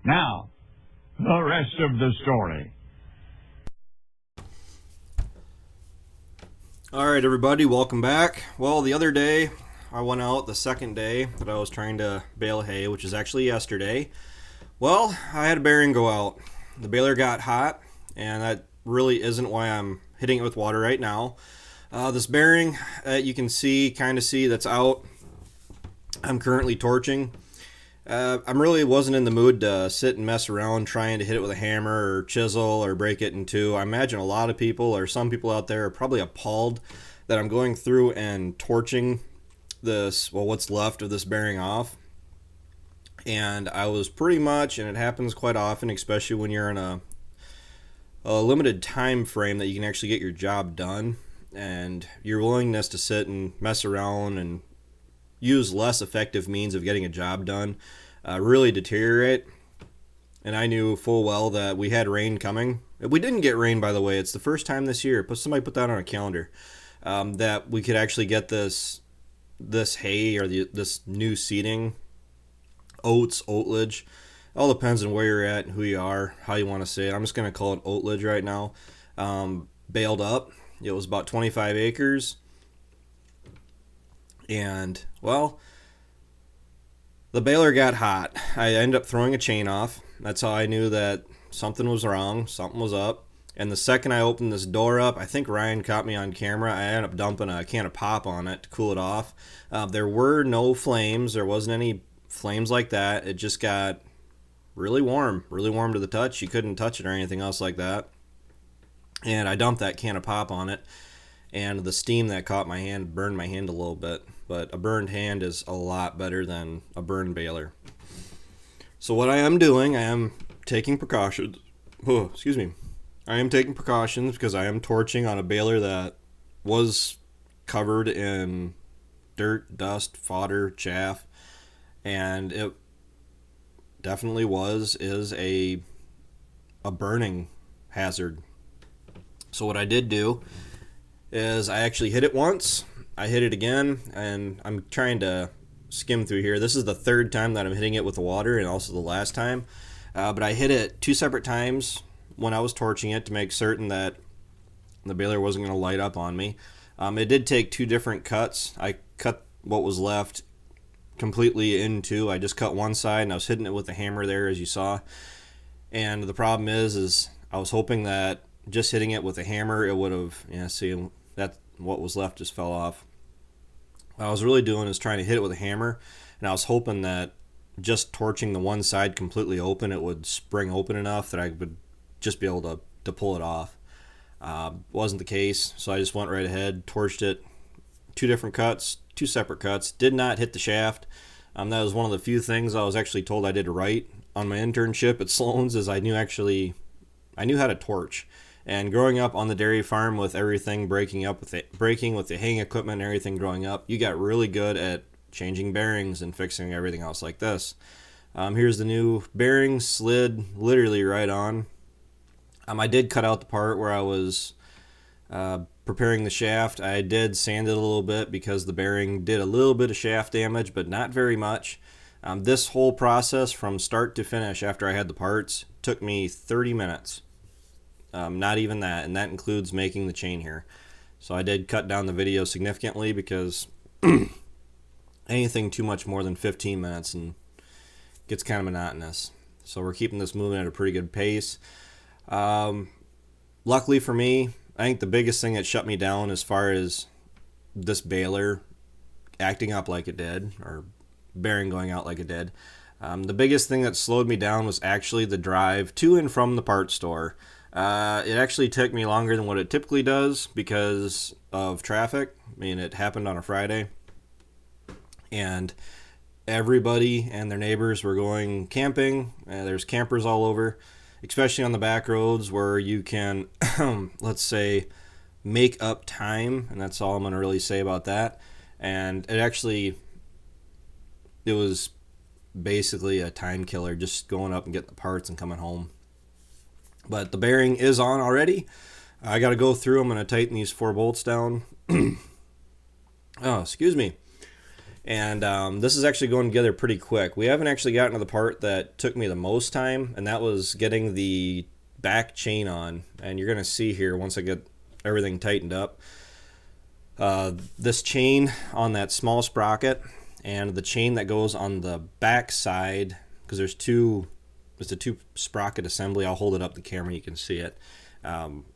Now, the rest of the story. Alright everybody, welcome back. Well, the other day, I went out the second day that I was trying to bale hay, which is actually yesterday. Well, I had a bearing go out. The baler got hot, and that really isn't why I'm hitting it with water right now. This bearing, you can kind of see that's out. I'm currently torching. I really wasn't in the mood to sit and mess around trying to hit it with a hammer or chisel or break it in two. I imagine a lot of people, or some people out there, are probably appalled that I'm going through and torching what's left of this bearing off. And I was pretty much, and it happens quite often, especially when you're in a limited time frame that you can actually get your job done, and your willingness to sit and mess around and use less effective means of getting a job done really deteriorate. And I knew full well that we had rain coming. We didn't get rain, by the way. It's the first time this year, somebody put that on a calendar, that we could actually get this hay or this new seeding, oatlage. All depends on where you're at and who you are, how you want to say it. I'm just going to call it oatlage right now. Baled up. It was about 25 acres. And, well, the baler got hot. I ended up throwing a chain off. That's how I knew that something was wrong, something was up. And the second I opened this door up, I think Ryan caught me on camera, I ended up dumping a can of pop on it to cool it off. There were no flames. There wasn't any flames like that. It just got really warm to the touch. You couldn't touch it or anything else like that. And I dumped that can of pop on it, and the steam that caught my hand burned my hand a little bit. But a burned hand is a lot better than a burned baler. So what I am doing, I am taking precautions. Oh, excuse me. I am taking precautions because I am torching on a baler that was covered in dirt, dust, fodder, chaff, and it definitely is a burning hazard. So what I did do is I actually hit it once, I hit it again, and I'm trying to skim through here. This is the third time that I'm hitting it with the water, and also the last time. But I hit it 2 separate times when I was torching it to make certain that the baler wasn't going to light up on me. It did take 2 different cuts. I cut what was left completely in 2. I just cut one side, and I was hitting it with the hammer there, as you saw. And the problem is I was hoping that just hitting it with a hammer, it would have, see, that what was left just fell off. What I was really doing is trying to hit it with a hammer, and I was hoping that just torching the one side completely open, it would spring open enough that I would just be able to pull it off. Wasn't the case, so I just went right ahead, torched it, 2 different cuts, 2 separate cuts, did not hit the shaft. That was one of the few things I was actually told I did right on my internship at Sloan's, is I knew how to torch. And growing up on the dairy farm with everything breaking with the haying equipment and everything growing up, you got really good at changing bearings and fixing everything else like this. Here's the new bearing, slid literally right on. I did cut out the part where I was preparing the shaft. I did sand it a little bit because the bearing did a little bit of shaft damage, but not very much. This whole process from start to finish after I had the parts took me 30 minutes. Not even that, and that includes making the chain here. So I did cut down the video significantly because anything too much more than 15 minutes and gets kind of monotonous. So we're keeping this moving at a pretty good pace. Luckily for me, I think the biggest thing that shut me down as far as this baler acting up like it did, or bearing going out like it did, the biggest thing that slowed me down was actually the drive to and from the parts store. It actually took me longer than what it typically does because of traffic. I mean, it happened on a Friday, and everybody and their neighbors were going camping. There's campers all over, especially on the back roads where you can, let's say, make up time, and that's all I'm going to really say about that. And it was basically a time killer, just going up and getting the parts and coming home. But the bearing is on already. I got to go through. I'm going to tighten these 4 bolts down. Oh, excuse me. And this is actually going together pretty quick. We haven't actually gotten to the part that took me the most time, and that was getting the back chain on. And you're going to see here once I get everything tightened up. This chain on that small sprocket and the chain that goes on the back side, because there's a two sprocket assembly. I'll hold it up the camera, you can see it.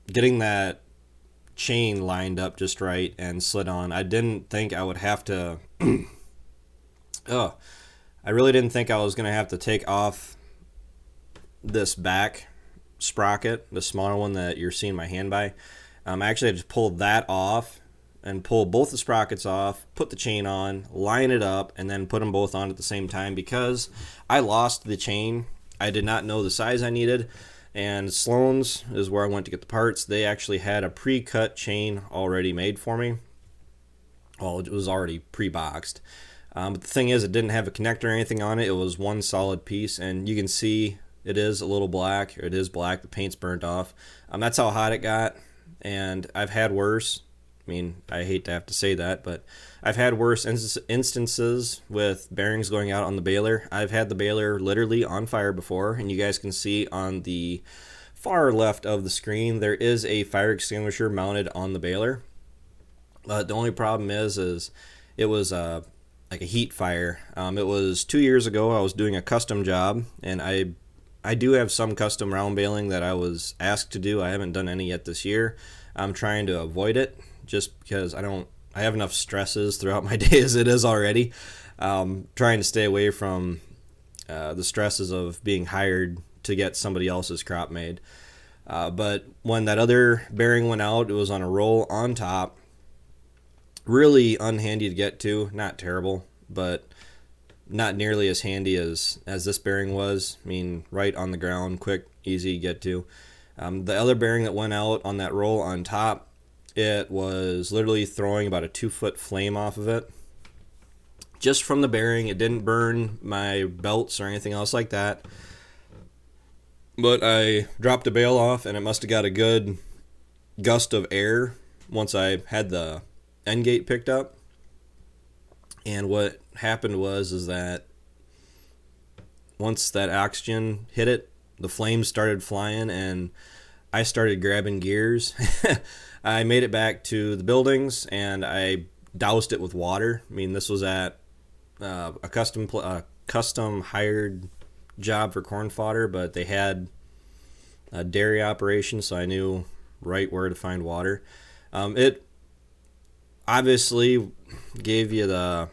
Getting that chain lined up just right and slid on. I didn't think I would have to I really didn't think I was going to have to take off this back sprocket, the smaller one that you're seeing my hand by. I actually had to pull that off and pull both the sprockets off, put the chain on, line it up, and then put them both on at the same time because I lost the chain. I did not know the size I needed, and Sloan's is where I went to get the parts. They actually had a pre-cut chain already made for me. Well, it was already pre-boxed. But the thing is, it didn't have a connector or anything on it. It was one solid piece, and you can see it is a little black. It is black. The paint's burnt off. That's how hot it got, and I've had worse. I mean, I hate to have to say that, but I've had worse instances with bearings going out on the baler. I've had the baler literally on fire before, and you guys can see on the far left of the screen, there is a fire extinguisher mounted on the baler. The only problem is it was like a heat fire. It was 2 years ago. I was doing a custom job, and I do have some custom round baling that I was asked to do. I haven't done any yet this year. I'm trying to avoid it just because I have enough stresses throughout my day as it is already. Trying to stay away from the stresses of being hired to get somebody else's crop made. But when that other bearing went out, it was on a roll on top. Really unhandy to get to. Not terrible, but not nearly as handy as this bearing was. I mean, right on the ground, quick, easy to get to. The other bearing that went out on that roll on top, it was literally throwing about a 2-foot flame off of it. Just from the bearing. It didn't burn my belts or anything else like that. But I dropped the bale off, and it must have got a good gust of air once I had the end gate picked up. And what happened was that once that oxygen hit it, the flames started flying, and I started grabbing gears. I made it back to the buildings, and I doused it with water. I mean, this was at a custom hired job for corn fodder, but they had a dairy operation, so I knew right where to find water. It obviously gave you the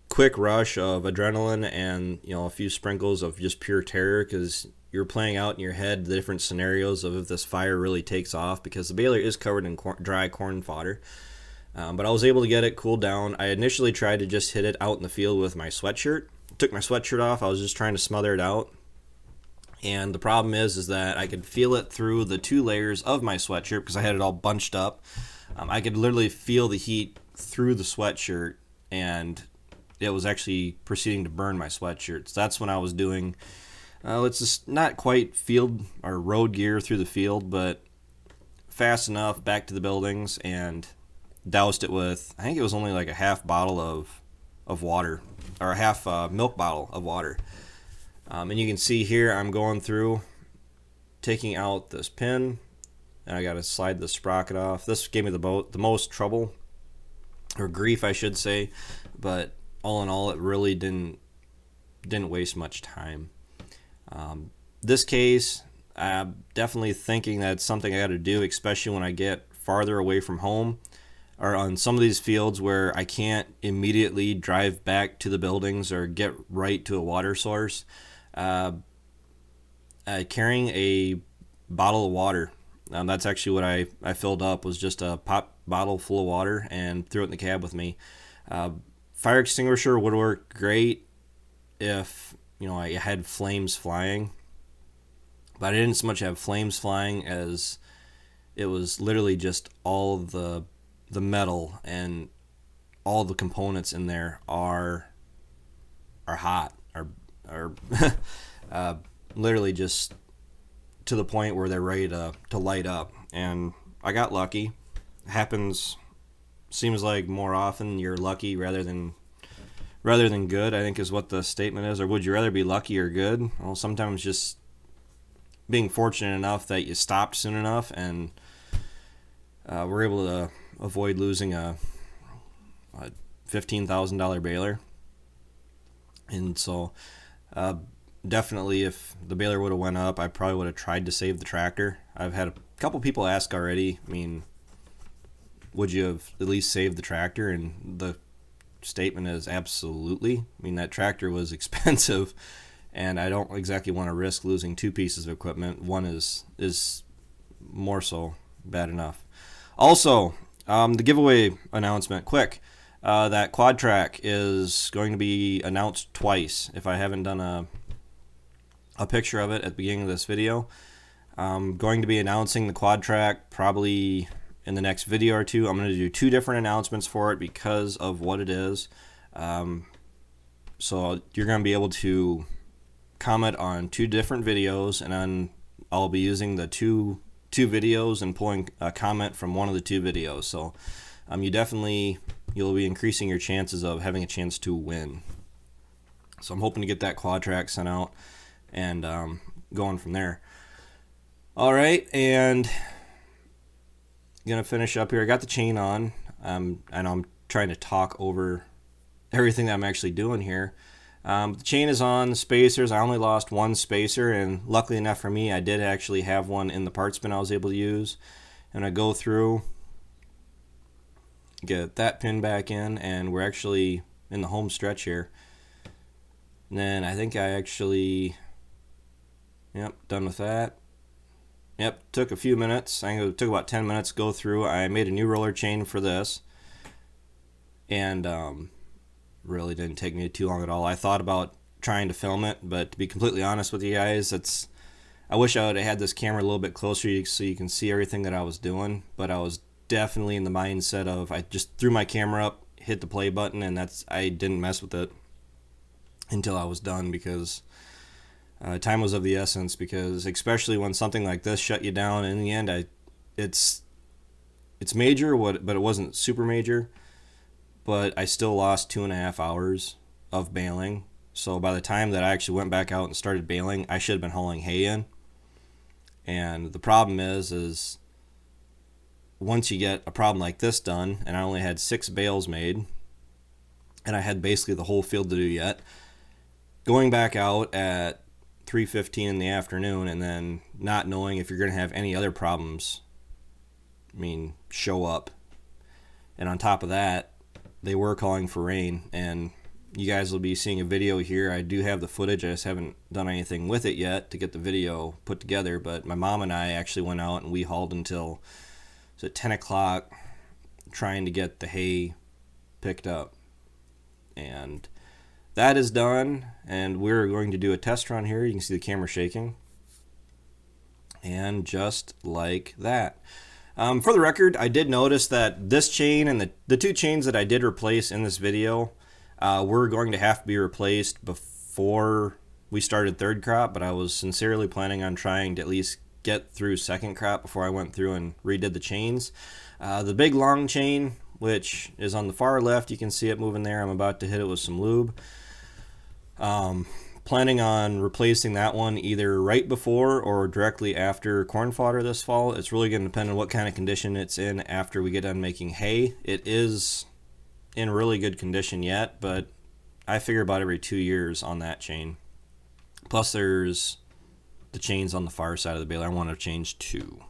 quick rush of adrenaline and a few sprinkles of just pure terror, because you're playing out in your head the different scenarios of if this fire really takes off, because the baler is covered in dry corn fodder. But I was able to get it cooled down. I initially tried to just hit it out in the field with my sweatshirt. Took my sweatshirt off. I was just trying to smother it out. And the problem is that I could feel it through the 2 layers of my sweatshirt because I had it all bunched up. I could literally feel the heat through the sweatshirt, and it was actually proceeding to burn my sweatshirt. So that's when I was doing, let's just not quite field or road gear through the field, but fast enough back to the buildings, and doused it with, I think it was only like a half bottle of water, or a half milk bottle of water. And you can see here I'm going through, taking out this pin, and I got to slide the sprocket off. This gave me the most trouble, or grief I should say, but all in all it really didn't waste much time. This case, I'm definitely thinking that's something I got to do, especially when I get farther away from home, or on some of these fields where I can't immediately drive back to the buildings or get right to a water source. Carrying a bottle of water. That's actually what I filled up, was just a pop bottle full of water, and threw it in the cab with me. Fire extinguisher would work great if I had flames flying, but I didn't so much have flames flying as it was literally just all the metal and all the components in there are hot, are literally just to the point where they're ready to light up. And I got lucky. Happens, seems like more often you're lucky rather than rather than good, I think is what the statement is. Or would you rather be lucky or good? Well, sometimes just being fortunate enough that you stopped soon enough and were able to avoid losing a $15,000 baler. And so definitely if the baler would have went up, I probably would have tried to save the tractor. I've had a couple people ask already, I mean, would you have at least saved the tractor? And the statement is absolutely. I mean, that tractor was expensive, and I don't exactly want to risk losing two pieces of equipment. One is more so bad enough. Also, the giveaway announcement, quick. That quad track is going to be announced twice. If I haven't done a picture of it at the beginning of this video, I'm going to be announcing the quad track probably in the next video or two. I'm going to do two different announcements for it because of what it is. So you're going to be able to comment on two different videos, and then I'll be using the two videos and pulling a comment from one of the two videos. So you'll be increasing your chances of having a chance to win. So I'm hoping to get that quad track sent out and going from there. All right, and gonna finish up here. I got the chain on. I know I'm trying to talk over everything that I'm actually doing here. The chain is on, the spacers. I only lost one spacer, and luckily enough for me, I did actually have one in the parts bin I was able to use. And I go through, get that pin back in, and we're actually in the home stretch here. And then I think I actually, done with that. Yep, took a few minutes. I think it took about 10 minutes to go through. I made a new roller chain for this, and really didn't take me too long at all. I thought about trying to film it, but to be completely honest with you guys, I wish I would have had this camera a little bit closer so you can see everything that I was doing, but I was definitely in the mindset of I just threw my camera up, hit the play button, and I didn't mess with it until I was done, because time was of the essence, because especially when something like this shut you down, in the end, it's major, but it wasn't super major, but I still lost 2.5 hours of baling. So by the time that I actually went back out and started baling, I should have been hauling hay in. And the problem is once you get a problem like this done, and I only had 6 bales made, and I had basically the whole field to do yet, going back out at 3:15 in the afternoon and then not knowing if you're going to have any other problems, show up. And on top of that, they were calling for rain, and you guys will be seeing a video here. I do have the footage. I just haven't done anything with it yet to get the video put together, but my mom and I actually went out and we hauled until 10 o'clock trying to get the hay picked up. And that is done, and we're going to do a test run here. You can see the camera shaking. And just like that. For the record, I did notice that this chain and the two chains that I did replace in this video were going to have to be replaced before we started third crop, but I was sincerely planning on trying to at least get through second crop before I went through and redid the chains. The big long chain, which is on the far left, you can see it moving there. I'm about to hit it with some lube. Planning on replacing that one either right before or directly after corn fodder this fall. It's really going to depend on what kind of condition it's in after we get done making hay. It is in really good condition yet, but I figure about every 2 years on that chain. Plus there's the chains on the far side of the baler I want to change too.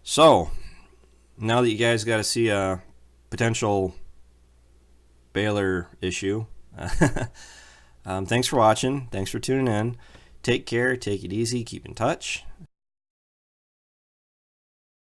So now that you guys got to see a potential baler issue, thanks for watching. Thanks for tuning in. Take care. Take it easy. Keep in touch.